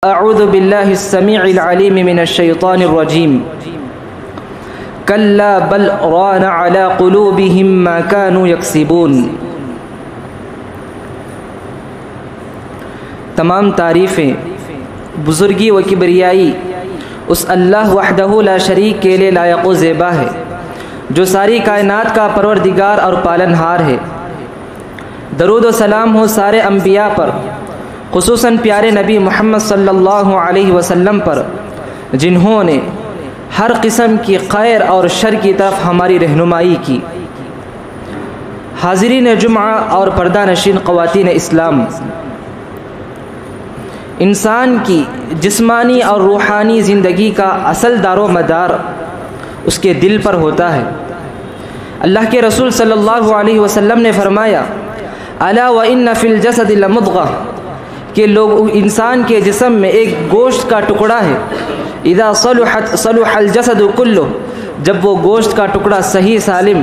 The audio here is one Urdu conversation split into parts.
اعوذ باللہ السمیع العلیم من الشیطان الرجیم کلا بل ران علی قلوبہم ما کانوا یکسبون۔ تمام تعریفیں بزرگی و کبریائی اس اللہ وحدہ لا شریک کے لیے لائق و زیبا ہے جو ساری کائنات کا پروردگار اور پالنہار ہے۔ درود و سلام ہو سارے انبیاء پر، خصوصاً پیارے نبی محمد صلی اللہ علیہ وسلم پر، جنہوں نے ہر قسم کی خیر اور شر کی طرف ہماری رہنمائی کی۔ حاضرین جمعہ اور پردہ نشین خواتین اسلام، انسان کی جسمانی اور روحانی زندگی کا اصل دار و مدار اس کے دل پر ہوتا ہے۔ اللہ کے رسول صلی اللہ علیہ وسلم نے فرمایا الا وان فی الجسد لمضغہ، کہ لوگ انسان کے جسم میں ایک گوشت کا ٹکڑا ہے، اذا صلحت صلح الجسد کلہ، جب وہ گوشت کا ٹکڑا صحیح سالم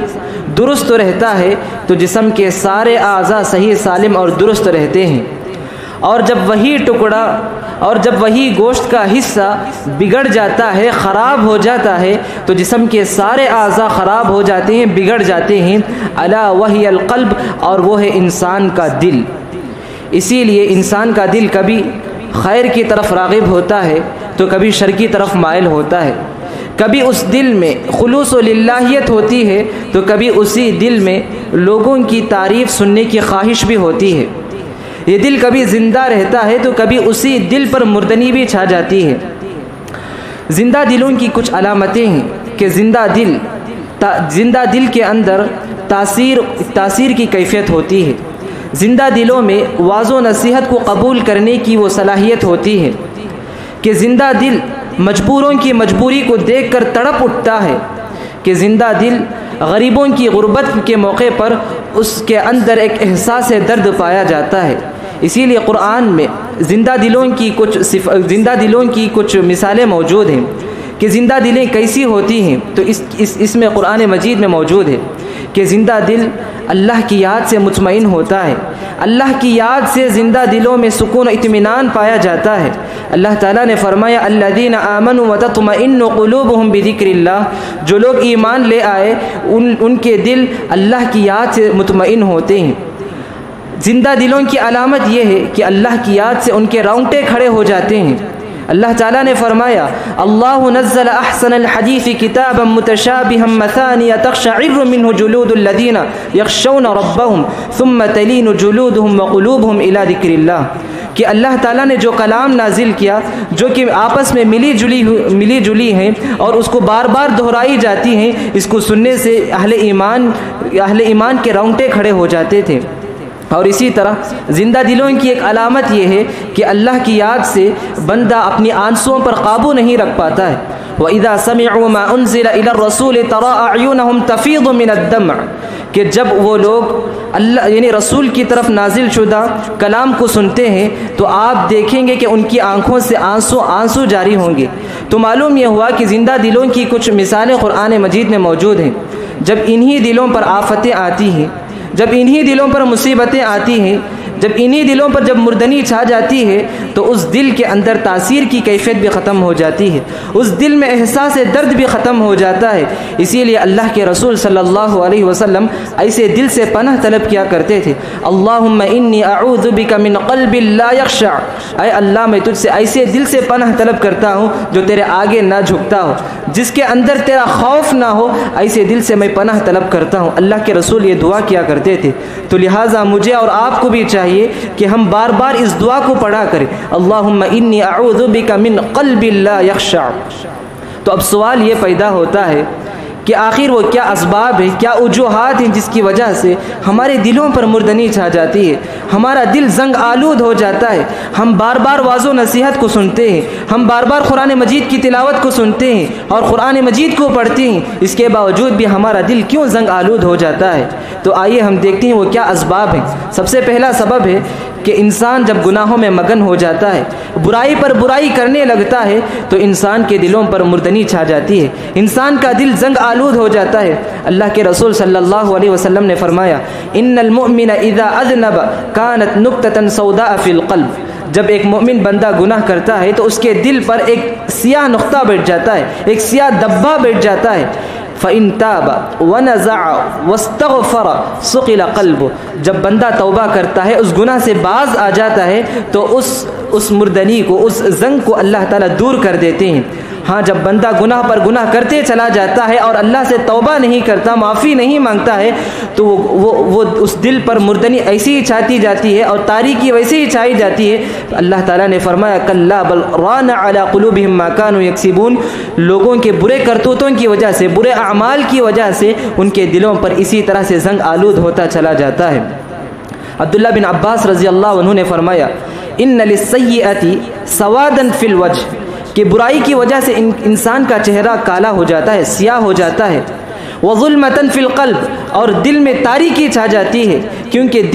درست رہتا ہے تو جسم کے سارے اعضاء صحیح سالم اور درست رہتے ہیں، اور جب وہی گوشت کا حصہ بگڑ جاتا ہے، خراب ہو جاتا ہے تو جسم کے سارے اعضاء خراب ہو جاتے ہیں، بگڑ جاتے ہیں۔ الا وہی القلب، اور وہ ہے انسان کا دل۔ اسی لیے انسان کا دل کبھی خیر کی طرف راغب ہوتا ہے تو کبھی شر کی طرف مائل ہوتا ہے، کبھی اس دل میں خلوص و للہیت ہوتی ہے تو کبھی اسی دل میں لوگوں کی تعریف سننے کی خواہش بھی ہوتی ہے۔ یہ دل کبھی زندہ رہتا ہے تو کبھی اسی دل پر مردنی بھی چھا جاتی ہے۔ زندہ دلوں کی کچھ علامتیں ہیں کہ زندہ دل کے اندر تاثیر کی کیفیت ہوتی ہے۔ زندہ دلوں میں واعظ و نصیحت کو قبول کرنے کی وہ صلاحیت ہوتی ہے کہ زندہ دل مجبوروں کی مجبوری کو دیکھ کر تڑپ اٹھتا ہے، کہ زندہ دل غریبوں کی غربت کے موقع پر اس کے اندر ایک احساس درد پایا جاتا ہے۔ اسی لیے قرآن میں زندہ دلوں کی کچھ مثالیں موجود ہیں کہ زندہ دلیں کیسی ہوتی ہیں، تو اس میں قرآن مجید میں موجود ہے کہ زندہ دل اللہ کی یاد سے مطمئن ہوتا ہے۔ اللہ کی یاد سے زندہ دلوں میں سکون و اطمینان پایا جاتا ہے۔ اللہ تعالیٰ نے فرمایا الذین آمنوا وتطمئن قلوبہم بذکر اللہ، جو لوگ ایمان لے آئے ان کے دل اللہ کی یاد سے مطمئن ہوتے ہیں۔ زندہ دلوں کی علامت یہ ہے کہ اللہ کی یاد سے ان کے رونگٹے کھڑے ہو جاتے ہیں۔ اللہ تعالیٰ نے فرمایا اللہ نزل احسن الحدیث کتابا متشابہا مثانیہ تقشعر منہ جلود الذین یخشون ربہم ثم تلین جلودہم وقلوبہم الی ذکر اللہ، کہ اللہ تعالیٰ نے جو کلام نازل کیا جو کہ آپس میں ملی جلی ہیں اور اس کو بار بار دہرائی جاتی ہیں، اس کو سننے سے اہل ایمان کے رونگٹے کھڑے ہو جاتے تھے۔ اور اسی طرح زندہ دلوں کی ایک علامت یہ ہے کہ اللہ کی یاد سے بندہ اپنی آنسوؤں پر قابو نہیں رکھ پاتا ہے۔ وَإِذَا سَمِعُوا مَا أُنزِلَ إِلَى الرَّسُولِ تَرَىٰ أَعْيُنَهُمْ تَفِيضُ مِنَ الدَّمْعِ، کہ جب وہ لوگ اللہ یعنی رسول کی طرف نازل شدہ کلام کو سنتے ہیں تو آپ دیکھیں گے کہ ان کی آنکھوں سے آنسو جاری ہوں گے۔ تو معلوم یہ ہوا کہ زندہ دلوں کی کچھ مثالیں قرآن مجید میں موجود ہیں۔ جب انہی دلوں پر آفتیں آتی ہیں، جب انہی دلوں پر مصیبتیں آتی ہیں، جب مردنی چھا جاتی ہے تو اس دل کے اندر تاثیر کی کیفیت بھی ختم ہو جاتی ہے، اس دل میں احساس درد بھی ختم ہو جاتا ہے۔ اسی لیے اللہ کے رسول صلی اللہ علیہ وسلم ایسے دل سے پناہ طلب کیا کرتے تھے، اللہم انی اعوذ بک من قلب لا یخشع، اے اللہ میں تجھ سے ایسے دل سے پناہ طلب کرتا ہوں جو تیرے آگے نہ جھکتا ہو، جس کے اندر تیرا خوف نہ ہو، ایسے دل سے میں پناہ طلب کرتا ہوں۔ اللہ کے رسول یہ دعا کیا کرتے تھے، تو لہٰذا مجھے اور آپ کو بھی چاہیے کہ ہم بار بار اس دعا کو پڑھا کریں، اللہم انی اعوذ بک من قلب لا یخشع۔ تو اب سوال یہ پیدا ہوتا ہے کہ آخر وہ کیا اسباب ہیں، کیا وجوہات ہیں جس کی وجہ سے ہمارے دلوں پر مردنی چھا جاتی ہے، ہمارا دل زنگ آلود ہو جاتا ہے، ہم بار بار واعظ و نصیحت کو سنتے ہیں، ہم بار بار قرآن مجید کی تلاوت کو سنتے ہیں اور قرآن مجید کو پڑھتے ہیں، اس کے باوجود بھی ہمارا دل کیوں زنگ آلود ہو جاتا ہے؟ تو آئیے ہم دیکھتے ہیں وہ کیا اسباب ہیں۔ سب سے پہلا سبب ہے کہ انسان جب گناہوں میں مگن ہو جاتا ہے، برائی پر برائی کرنے لگتا ہے تو انسان کے دلوں پر مردنی چھا جاتی ہے، انسان کا دل زنگ آلود ہو جاتا ہے۔ اللہ کے رسول صلی اللہ علیہ وسلم نے فرمایا ان المؤمن اذا اذنب كانت نقطة سوداء في القلب، جب ایک مومن بندہ گناہ کرتا ہے تو اس کے دل پر ایک سیاہ نقطہ بیٹھ جاتا ہے، ایک سیاہ دبا بیٹھ جاتا ہے۔ فَإِن تَابَ وَنَزَعَ وَاسْتَغْفَرَ ثُقِلَ قَلْبُهُ، جب بندہ توبہ کرتا ہے، اس گناہ سے باز آ جاتا ہے تو اس مردنی کو، اس زنگ کو اللہ تعالیٰ دور کر دیتے ہیں۔ ہاں جب بندہ گناہ پر گناہ کرتے چلا جاتا ہے اور اللہ سے توبہ نہیں کرتا، معافی نہیں مانگتا ہے، تو وہ اس دل پر مردنی ایسی ہی چھاتی جاتی ہے اور تاریکی ویسے ہی چھائی جاتی ہے۔ اللہ تعالیٰ نے فرمایا کلا بل ران علی قلوبہم ما کانوا یکسبون، لوگوں کے برے کرتوتوں کی وجہ سے، برے اعمال کی وجہ سے ان کے دلوں پر اسی طرح سے زنگ آلود ہوتا چلا جاتا ہے۔ عبداللہ بن عباس رضی اللہ عنہ نے فرمایا ان للسیئۃ سوادا فی الوجہ، کہ برائی کی وجہ سے انسان کا چہرہ کالا ہو جاتا ہے، سیاہ ہو جاتا ہے۔ وظلمۃ فی القلب، اور دل میں تاریکی چھا جاتی ہے، کیونکہ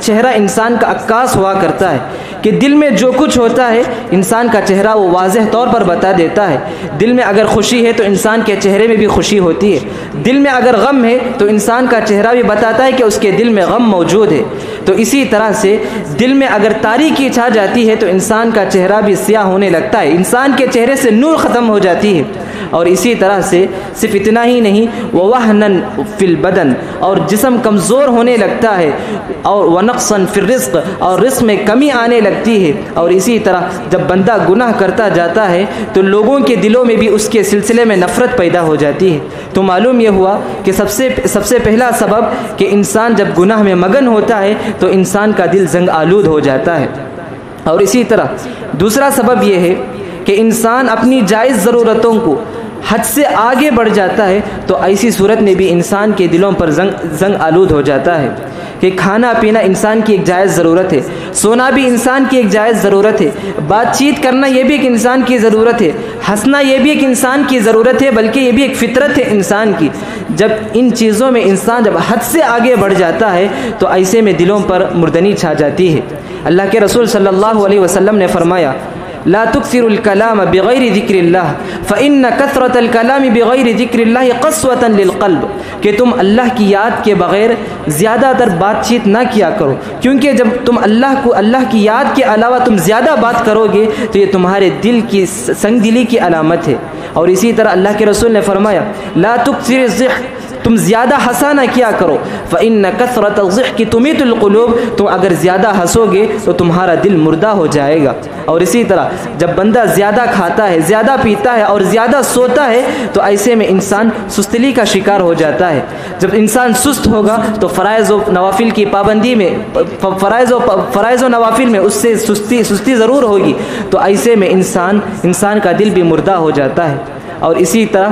چہرہ انسان کا عکاس ہوا کرتا ہے کہ دل میں جو کچھ ہوتا ہے انسان کا چہرہ وہ واضح طور پر بتا دیتا ہے۔ دل میں اگر خوشی ہے تو انسان کے چہرے میں بھی خوشی ہوتی ہے، دل میں اگر غم ہے تو انسان کا چہرہ بھی بتاتا ہے کہ اس کے دل میں غم موجود ہے۔ تو اسی طرح سے دل میں اگر تاریکی چھا جاتی ہے تو انسان کا چہرہ بھی سیاہ ہونے لگتا ہے، انسان کے چہرے سے نور ختم ہو جاتی ہے۔ اور اسی طرح سے صرف اتنا ہی نہیں، وَوَهْنًا فِي الْبَدَنِ، اور جسم کمزور ہونے لگتا ہے، اور وَنَقْصًا فِي الرِّزْقِ، اور رزق میں کمی آنے لگتی ہے۔ اور اسی طرح جب بندہ گناہ کرتا جاتا ہے تو لوگوں کے دلوں میں بھی اس کے سلسلے میں نفرت پیدا ہو جاتی ہے۔ تو معلوم یہ ہوا کہ سب سے پہلا سبب کہ انسان جب گناہ میں مگن ہوتا ہے تو انسان کا دل زنگ آلود ہو جاتا ہے۔ اور اسی طرح دوسرا سبب یہ ہے کہ انسان اپنی جائز ضرورتوں کو حد سے آگے بڑھ جاتا ہے، تو ایسی صورت میں بھی انسان کے دلوں پر زنگ آلود ہو جاتا ہے کہ کھانا پینا انسان کی ایک جائز ضرورت ہے، سونا بھی انسان کی ایک جائز ضرورت ہے، بات چیت کرنا یہ بھی ایک انسان کی ضرورت ہے، ہنسنا یہ بھی ایک انسان کی ضرورت ہے، بلکہ یہ بھی ایک فطرت ہے انسان کی۔ جب ان چیزوں میں انسان جب حد سے آگے بڑھ جاتا ہے تو ایسے میں دلوں پر مردنی چھا جاتی ہے۔ اللہ کے رسول صلی اللہ علیہ وسلم نے فرمایا لا تكثروا الكلام بغیر ذکر اللہ فإن كثرة الكلام بغیر ذکر اللہ قسوة للقلب، کہ تم اللہ کی یاد کے بغیر زیادہ تر بات چیت نہ کیا کرو، کیونکہ جب تم اللہ کی یاد کے علاوہ تم زیادہ بات کرو گے تو یہ تمہارے دل کی سنگ دلی کی علامت ہے۔ اور اسی طرح اللہ کے رسول نے فرمایا لا تكثر الضحك، تم زیادہ ہنسا نہ کیا کرو، فإن كثرة الضحك تميت القلوب، تم اگر زیادہ ہنسو گے تو تمہارا دل مردہ ہو جائے گا۔ اور اسی طرح جب بندہ زیادہ کھاتا ہے، زیادہ پیتا ہے اور زیادہ سوتا ہے تو ایسے میں انسان سستی کا شکار ہو جاتا ہے۔ جب انسان سست ہوگا تو فرائض و نوافل کی پابندی میں، فرائض و نوافل میں اس سے سستی ضرور ہوگی، تو ایسے میں انسان کا دل بھی مردہ ہو جاتا ہے۔ اور اسی طرح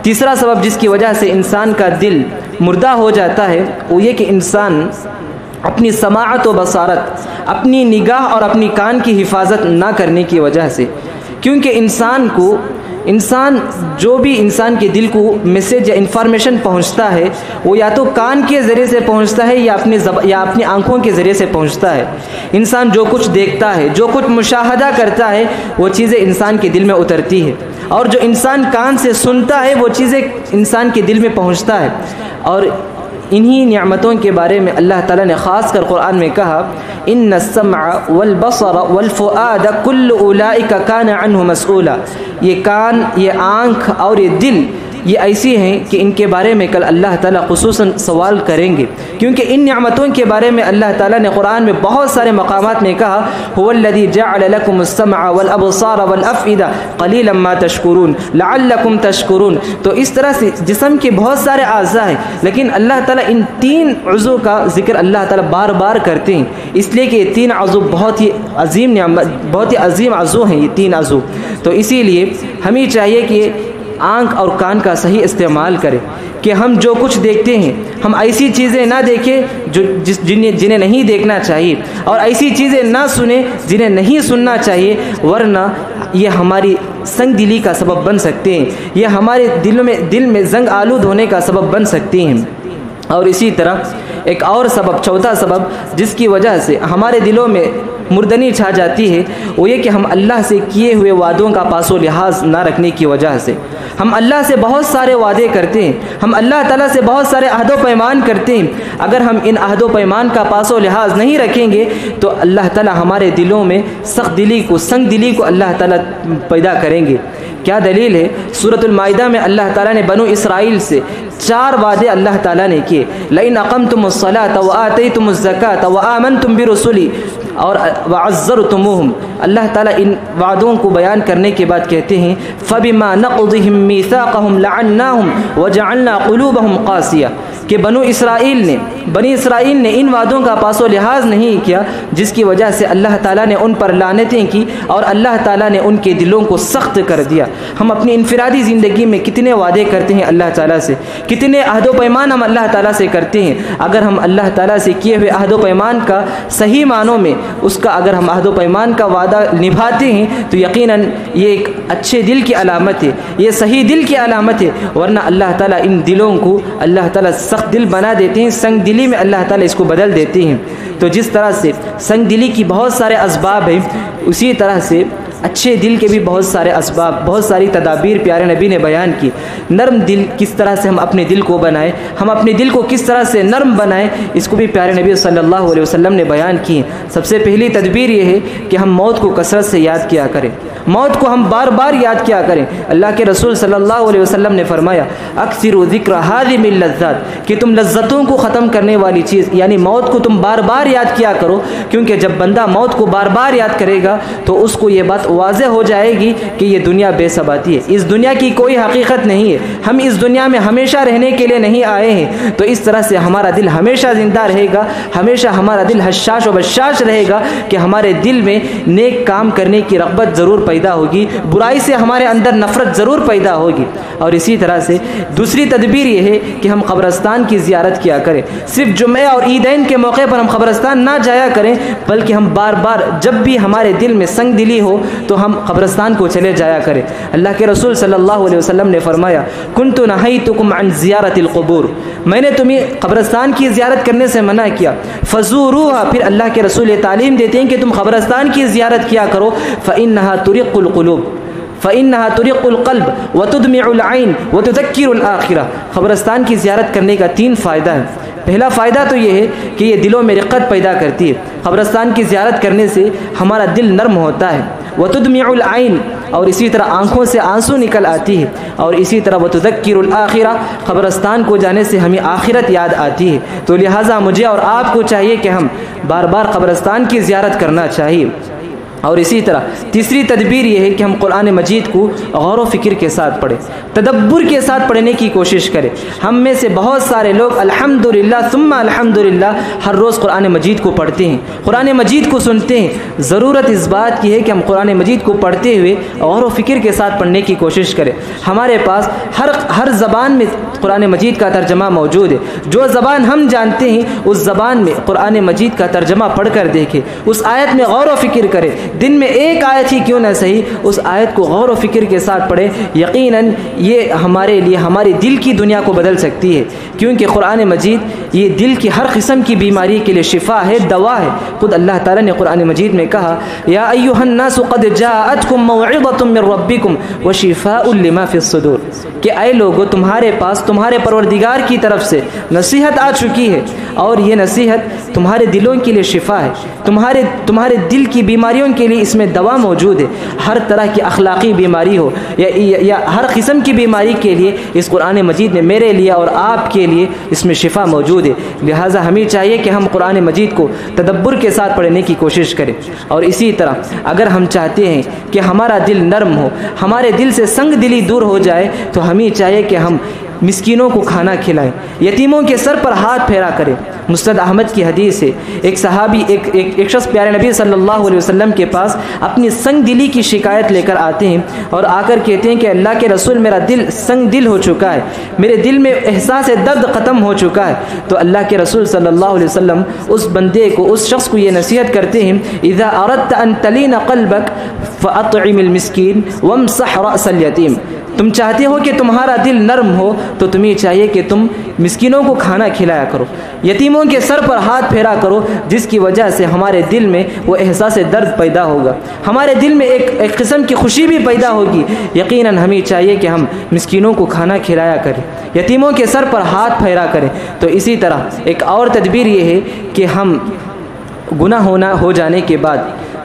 تیسرا سبب جس کی وجہ سے انسان کا دل مردہ ہو جاتا ہے وہ یہ کہ انسان اپنی سماعت و بصارت، اپنی نگاہ اور اپنی کان کی حفاظت نہ کرنے کی وجہ سے، کیونکہ انسان جو بھی انسان کے دل کو میسج یا انفارمیشن پہنچتا ہے وہ یا تو کان کے ذریعے سے پہنچتا ہے یا اپنی آنکھوں کے ذریعے سے پہنچتا ہے۔ انسان جو کچھ دیکھتا ہے، جو کچھ مشاہدہ کرتا ہے، وہ چیزیں انسان کے دل میں اترتی ہے، اور جو انسان کان سے سنتا ہے وہ چیزیں انسان کے دل میں پہنچتا ہے۔ اور انہی نعمتوں کے بارے میں اللہ تعالیٰ نے خاص کر قرآن میں کہا ان السمع والبصر والفؤاد کل اولئک کان عنہ مسئولا، یہ کان، یہ آنکھ اور یہ دل یہ ایسی ہیں کہ ان کے بارے میں کل اللہ تعالیٰ خصوصاً سوال کریں گے، کیونکہ ان نعمتوں کے بارے میں اللہ تعالیٰ نے قرآن میں بہت سارے مقامات میں کہا هو الذی جعل لکم السمع والابصار والافئدہ قلیلا ما تشکرون لعلکم تشکرون۔ تو اس طرح سے جسم کے بہت سارے اعضاء ہیں، لیکن اللہ تعالیٰ ان تین عضو کا ذکر اللہ تعالیٰ بار بار کرتے ہیں، اس لیے کہ یہ تین عضو بہت ہی عظیم عضو ہیں، یہ تین عضو۔ تو اسی لیے ہمیں چاہیے کہ آنکھ اور کان کا صحیح استعمال کریں، کہ ہم جو کچھ دیکھتے ہیں ہم ایسی چیزیں نہ دیکھیں جنہیں نہیں دیکھنا چاہیے، اور ایسی چیزیں نہ سنیں جنہیں نہیں سننا چاہیے، ورنہ یہ ہماری سنگ دلی کا سبب بن سکتے ہیں، یہ ہمارے دل میں زنگ آلود ہونے کا سبب بن سکتے ہیں۔ اور اسی طرح ایک اور سبب، چوتھا سبب جس کی وجہ سے ہمارے دلوں میں مردنی چھا جاتی ہے وہ یہ کہ ہم اللہ سے کیے ہوئے وعدوں کا پاس و لحاظ نہ رکھنے کی وجہ سے۔ ہم اللہ سے بہت سارے وعدے کرتے ہیں، ہم اللہ تعالیٰ سے بہت سارے عہد و پیمان کرتے ہیں، اگر ہم ان عہد و پیمان کا پاس و لحاظ نہیں رکھیں گے تو اللہ تعالیٰ ہمارے دلوں میں سخت دلی کو، سنگ دلی کو اللہ تعالیٰ پیدا کریں گے۔ کیا دلیل ہے؟ سورۃ المائدہ میں اللہ تعالیٰ نے بنو اسرائیل سے 4 وعدے اللہ تعالیٰ نے کیے، لئن اقمتم الصلاۃ وآتیتم الزکاۃ وآمنتم برسلی اور وعزرتموہم۔ اللہ تعالیٰ ان وعدوں کو بیان کرنے کے بعد کہتے ہیں فبما نقضهم میثاقهم لعناهم وجعلنا قلوبهم قاسیہ، کہ بنی اسرائیل نے ان وعدوں کا پاس و لحاظ نہیں کیا، جس کی وجہ سے اللہ تعالیٰ نے ان پر لعنتیں کی اور اللہ تعالیٰ نے ان کے دلوں کو سخت کر دیا۔ ہم اپنی انفرادی زندگی میں کتنے وعدے کرتے ہیں اللہ تعالیٰ سے، کتنے عہد و پیمان ہم اللہ تعالیٰ سے کرتے ہیں۔ اگر ہم اللہ تعالیٰ سے کیے ہوئے عہد و پیمان کا صحیح معنوں میں اگر ہم عہد و پیمان کا وعدہ نبھاتے ہیں تو یقیناً یہ ایک اچھے دل کی علامت ہے، یہ صحیح دل کی علامت ہے، ورنہ اللہ تعالیٰ ان دلوں کو اللہ تعالیٰ سخت دل بنا دیتے ہیں، سنگ دلی میں اللہ تعالیٰ اس کو بدل دیتے ہیں۔ تو جس طرح سے سنگ دلی کی بہت سارے اسباب ہیں، اسی طرح سے اچھے دل کے بھی بہت سارے اسباب، بہت ساری تدابیر پیارے نبی نے بیان کی۔ نرم دل کس طرح سے ہم اپنے دل کو بنائیں، ہم اپنے دل کو کس طرح سے نرم بنائیں، اس کو بھی پیارے نبی صلی اللہ علیہ وسلم نے بیان کی۔ سب سے پہلی تدبیر یہ ہے کہ ہم موت کو کثرت سے یاد کیا کریں، موت کو ہم بار بار یاد کیا کریں۔ اللہ کے رسول صلی اللہ علیہ وسلم نے فرمایا اکثروا ذکر حادم اللذات، کہ تم لذتوں کو ختم کرنے والی چیز یعنی موت کو تم بار بار یاد کیا کرو، کیونکہ جب بندہ موت کو بار بار یاد کرے گا تو اس کو یہ بات واضح ہو جائے گی کہ یہ دنیا بے ثباتی ہے، اس دنیا کی کوئی حقیقت نہیں ہے، ہم اس دنیا میں ہمیشہ رہنے کے لیے نہیں آئے ہیں۔ تو اس طرح سے ہمارا دل ہمیشہ زندہ رہے گا، ہمیشہ ہمارا دل حشاش و بشاش رہے گا کہ ہمارے دل میں نیک کام کرنے کی رغبت ضرور پیدا ہوگی، برائی سے ہمارے اندر نفرت ضرور پیدا ہوگی۔ اور اسی طرح سے دوسری تدبیر یہ ہے کہ ہم قبرستان کی زیارت کیا کریں، صرف جمعہ اور عیدین کے موقع پر ہم قبرستان نہ جایا کریں، بلکہ ہم بار بار جب بھی ہمارے دل میں سنگ دلی ہو تو ہم قبرستان کو چلے جایا کریں۔ اللہ کے رسول صلی اللہ علیہ وسلم نے فرمایا کنت نہیتکم عن زیارت القبور، میں نے تمہیں قبرستان کی زیارت کرنے سے منع کیا، فزوروها، پھر اللہ کے رسول یہ تعلیم دیتے ہیں کہ تم قبرستان کی زیارت کیا کرو، فإنها ترق القلوب، فإنها ترق القلب وتدمع العين وتذكر الآخرة۔ قبرستان کی زیارت کرنے کا 3 فائدہ ہے۔ پہلا فائدہ تو یہ ہے کہ یہ دلوں میں رقت پیدا کرتی ہے، قبرستان کی زیارت کرنے سے ہمارا دل نرم ہوتا ہے، وتدمع العين، اور اسی طرح آنکھوں سے آنسو نکل آتی ہے، اور اسی طرح وتذکر الآخرہ، قبرستان کو جانے سے ہمیں آخرت یاد آتی ہے۔ تو لہٰذا مجھے اور آپ کو چاہیے کہ ہم بار بار قبرستان کی زیارت کرنا چاہیے۔ اور اسی طرح تیسری تدبیر یہ ہے کہ ہم قرآن مجید کو غور و فکر کے ساتھ پڑھیں، تدبر کے ساتھ پڑھنے کی کوشش کریں۔ ہم میں سے بہت سارے لوگ الحمدللہ ثم الحمدللہ ہر روز قرآن مجید کو پڑھتے ہیں، قرآن مجید کو سنتے ہیں۔ ضرورت اس بات کی ہے کہ ہم قرآن مجید کو پڑھتے ہوئے غور و فکر کے ساتھ پڑھنے کی کوشش کریں۔ ہمارے پاس ہر زبان میں قرآن مجید کا ترجمہ موجود ہے، جو زبان ہم جانتے ہیں اس زبان میں قرآن مجید کا ترجمہ پڑھ کر دیکھیں، اس آیت میں غور و فکر کریں، دن میں ایک آیت ہی کیوں نہ صحیح اس آیت کو غور و فکر کے ساتھ پڑھیں۔ یقیناً یہ ہمارے لیے ہمارے دل کی دنیا کو بدل سکتی ہے، کیونکہ قرآن مجید یہ دل کی ہر قسم کی بیماری کے لیے شفا ہے، دوا ہے۔ خود اللہ تعالیٰ نے قرآن مجید میں کہا یا ایھا الناس قد جاءتکم موعظۃ من ربکم وشفاء لما فی الصدور، کہ اے لوگو تمہارے پاس تمہارے پروردگار کی طرف سے نصیحت آ چکی ہے، اور یہ نصیحت تمہارے دلوں کے لیے شفا ہے، تمہارے دل کی بیماریوں کے لیے اس میں دوا موجود ہے۔ ہر طرح کی اخلاقی بیماری ہو یا ہر قسم کی بیماری کے لیے اس قرآن مجید میں میرے لیے اور آپ کے لیے اس میں شفا موجود ہے۔ لہٰذا ہمیں چاہیے کہ ہم قرآن مجید کو تدبر کے ساتھ پڑھنے کی کوشش کریں۔ اور اسی طرح اگر ہم چاہتے ہیں کہ ہمارا دل نرم ہو، ہمارے دل سے سنگ دلی دور ہو جائے، تو ہمیں چاہیے کہ ہم مسکینوں کو کھانا کھلائیں، یتیموں کے سر پر ہاتھ پھیرا کریں۔ مسند احمد کی حدیث ہے، ایک صحابی ایک شخص پیارے نبی صلی اللہ علیہ وسلم کے پاس اپنی سنگ دلی کی شکایت لے کر آتے ہیں، اور آ کر کہتے ہیں کہ اللہ کے رسول میرا دل سنگ دل ہو چکا ہے، میرے دل میں احساس درد ختم ہو چکا ہے۔ تو اللہ کے رسول صلی اللہ علیہ وسلم اس بندے کو، اس شخص کو یہ نصیحت کرتے ہیں اذا اردت ان تلین قلبک فاطعم المسکین وامسح رأس الیتیم، تم چاہتے ہو کہ تمہارا دل نرم ہو تو تمہیں چاہیے کہ تم مسکینوں کو کھانا کھلایا کرو، یتیموں کے سر پر ہاتھ پھیرا کرو، جس کی وجہ سے ہمارے دل میں وہ احساس درد پیدا ہوگا، ہمارے دل میں ایک قسم کی خوشی بھی پیدا ہوگی۔ یقیناً ہمیں چاہیے کہ ہم مسکینوں کو کھانا کھلایا کریں، یتیموں کے سر پر ہاتھ پھیرا کریں۔ تو اسی طرح ایک اور تدبیر یہ ہے کہ ہم گناہ ہو جانے کے بعد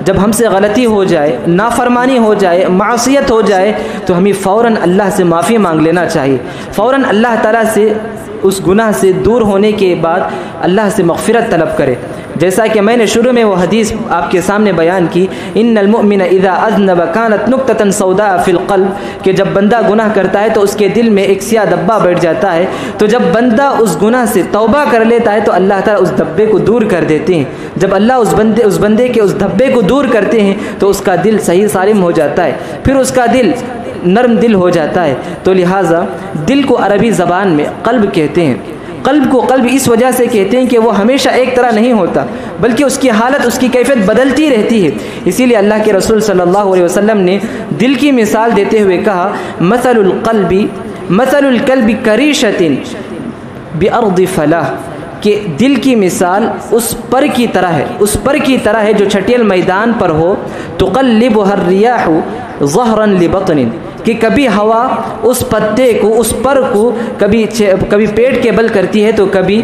جب ہم سے غلطی ہو جائے، نافرمانی ہو جائے، معصیت ہو جائے، تو ہمیں فوراً اللہ سے معافی مانگ لینا چاہیے، فوراً اللہ تعالیٰ سے اس گناہ سے دور ہونے کے بعد اللہ سے مغفرت طلب کرے۔ جیسا کہ میں نے شروع میں وہ حدیث آپ کے سامنے بیان کی، ان المؤمن اذا اذنب كانت نقطة سوداء في القلب، کہ جب بندہ گناہ کرتا ہے تو اس کے دل میں ایک سیاہ دبا بیٹھ جاتا ہے، تو جب بندہ اس گناہ سے توبہ کر لیتا ہے تو اللہ تعالیٰ اس دبے کو دور کر دیتے ہیں۔ جب اللہ اس بندے کے اس دبے کو دور کرتے ہیں تو اس کا دل صحیح سالم ہو جاتا ہے، پھر اس کا دل نرم دل ہو جاتا ہے۔ تو لہٰذا دل کو عربی زبان میں قلب کہتے ہیں۔ قلب کو قلب اس وجہ سے کہتے ہیں کہ وہ ہمیشہ ایک طرح نہیں ہوتا، بلکہ اس کی حالت، اس کی کیفیت بدلتی رہتی ہے۔ اسی لیے اللہ کے رسول صلی اللہ علیہ وسلم نے دل کی مثال دیتے ہوئے کہا، مثل القلب کریشۃ بأرض فلاح، کہ دل کی مثال اس پر کی طرح ہے جو چھٹیل میدان پر ہو، تقلبها الرياح ظهرا لبطن، کہ کبھی ہوا اس پتے کو، اس پر کو کبھی پیٹ کے بل کرتی ہے تو کبھی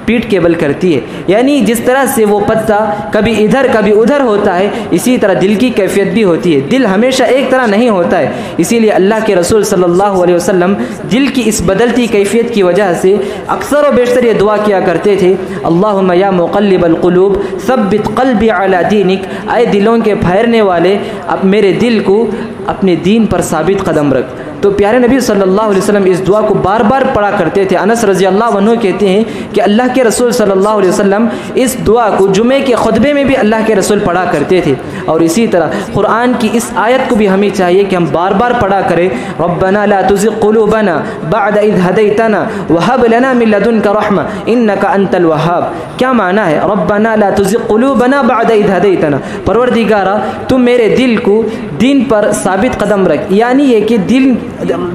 پیٹ کے بل کرتی ہے۔ یعنی جس طرح سے وہ پتا کبھی ادھر کبھی ادھر ہوتا ہے، اسی طرح دل کی کیفیت بھی ہوتی ہے، دل ہمیشہ ایک طرح نہیں ہوتا ہے۔ اسی لیے اللہ کے رسول صلی اللہ علیہ وسلم دل کی اس بدلتی کیفیت کی وجہ سے اکثر و بیشتر یہ دعا کیا کرتے تھے، اللہم یا مقلب القلوب ثبت قلبی علی دینک، اے دلوں کے پھیرنے والے اب میرے دل کو اپنے دین پر ثابت قدم رکھ۔ تو پیارے نبی صلی اللہ علیہ وسلم اس دعا کو بار بار پڑھا کرتے تھے۔ انس رضی اللہ عنہ کہتے ہیں کہ اللہ کے رسول صلی اللہ علیہ وسلم اس دعا کو جمعے کے خطبے میں بھی اللہ کے رسول پڑھا کرتے تھے، اور اسی طرح قرآن کی اس آیت کو بھی ہمیں چاہیے کہ ہم بار بار پڑھا کریں، ربنا لا تزغ قلوبنا بعد اذ هديتنا وهب لنا من لدنك رحمة انك انت الوهاب۔ کیا معنی ہے ربنا لا تزغ قلوبنا بعد اذ هديتنا، پروردگارا تو میرے دل کو دین پر ثابت قدم رکھ، یعنی یہ کہ دل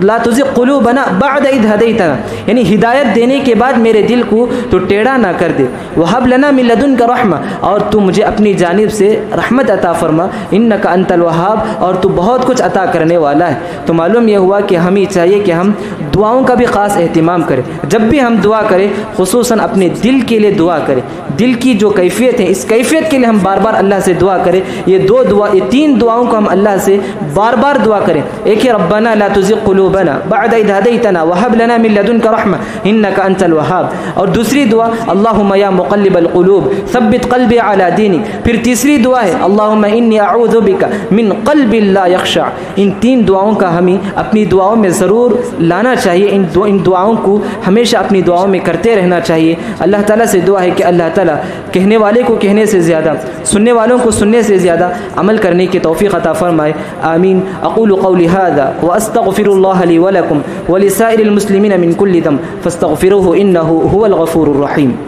لا تزغ قلوبنا بعد اذ هديتنا، یعنی ہدایت دینے کے بعد میرے دل کو تو ٹیڑھا نہ کر دے، وہب لنا من لدنک رحمہ، اور تو مجھے اپنی جانب سے رحمت عطا فرما، انک انت الوہاب، اور تو بہت کچھ عطا کرنے والا ہے۔ تو معلوم یہ ہوا کہ ہمیں چاہیے کہ ہم دعاؤں کا بھی خاص اہتمام کریں، جب بھی ہم دعا کریں خصوصاً اپنے دل کے لیے دعا کریں، دل کی جو کیفیت ہے اس کیفیت کے لیے ہم بار بار اللہ سے دعا کریں۔ یہ تین دعاؤں کو ہم اللہ سے بار بار دعا کریں، ایک ہے ربنا لا تزغ قلوبنا بعد اذ هديتنا وهب لنا من لدنك رحمة انك انت الوهاب، اور دوسری دعا اللهم یا مقلب القلوب ثبت قلبی علی دینک، پھر تیسری دعا ہے اللهم انی اعوذ بک من قلب لا یخشع۔ ان تین دعاؤں کا ہمیں اپنی دعاؤں میں ضرور لانا چاہیے، ان دعاؤں کو ہمیشہ اپنی دعاؤں میں کرتے رہنا چاہیے۔ اللہ تعالیٰ سے دعا ہے کہ اللہ تعالیٰ کہنے والے کو کہنے سے زیادہ، سننے والوں کو سننے سے زیادہ عمل کرنے کی توفیق عطا فرمائے، آمین۔ اقول قولی هذا واستغفر الله لي ولكم ولسائر المسلمين من كل ذنب فاستغفروه انه هو الغفور الرحيم۔